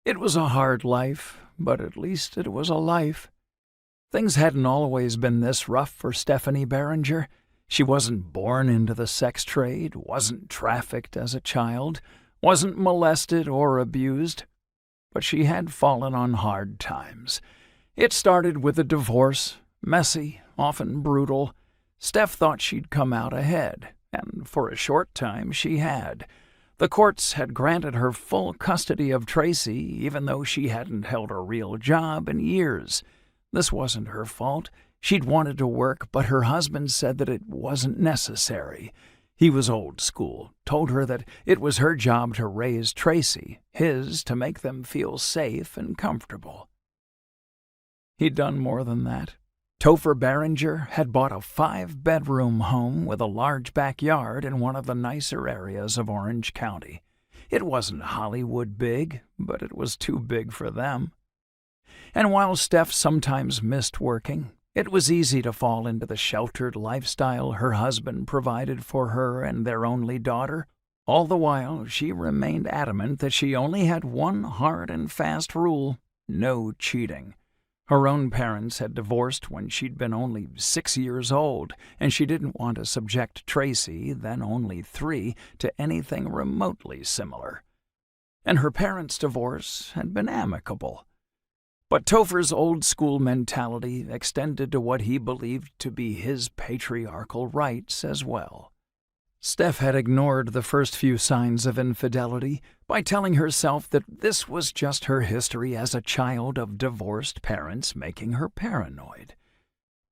It was a hard life, but at least it was a life. Things hadn't always been this rough for Stephanie Barringer. She wasn't born into the sex trade, wasn't trafficked as a child, wasn't molested or abused. But she had fallen on hard times. It started with a divorce, messy, often brutal. Steph thought she'd come out ahead, and for a short time she had. The courts had granted her full custody of Tracy, even though she hadn't held a real job in years. This wasn't her fault. She'd wanted to work, but her husband said that it wasn't necessary. He was old school, told her that it was her job to raise Tracy, his to make them feel safe and comfortable. He'd done more than that. Topher Barringer had bought a 5-bedroom home with a large backyard in one of the nicer areas of Orange County. It wasn't Hollywood big, but it was too big for them. And while Steph sometimes missed working, it was easy to fall into the sheltered lifestyle her husband provided for her and their only daughter. All the while, she remained adamant that she only had one hard and fast rule: no cheating. Her own parents had divorced when she'd been only 6 years old, and she didn't want to subject Tracy, then only 3, to anything remotely similar. And her parents' divorce had been amicable. But Topher's old-school mentality extended to what he believed to be his patriarchal rights as well. Steph had ignored the first few signs of infidelity by telling herself that this was just her history as a child of divorced parents, making her paranoid.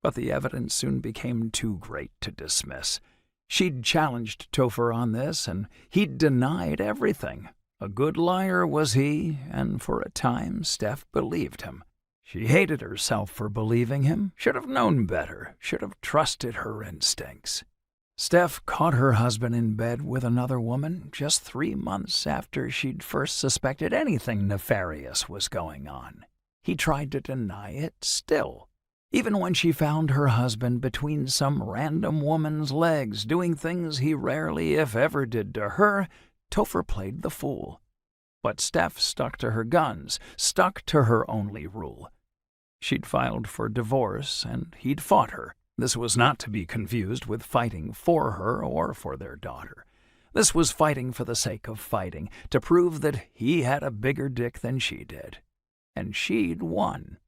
But the evidence soon became too great to dismiss. She'd challenged Topher on this, and he'd denied everything. A good liar was he, and for a time Steph believed him. She hated herself for believing him, should have known better, should have trusted her instincts. Steph caught her husband in bed with another woman just 3 months after she'd first suspected anything nefarious was going on. He tried to deny it still. Even when she found her husband between some random woman's legs, doing things he rarely, if ever, did to her, Topher played the fool. But Steph stuck to her guns, stuck to her only rule. She'd filed for divorce, and he'd fought her. This was not to be confused with fighting for her or for their daughter. This was fighting for the sake of fighting, to prove that he had a bigger dick than she did. And she'd won.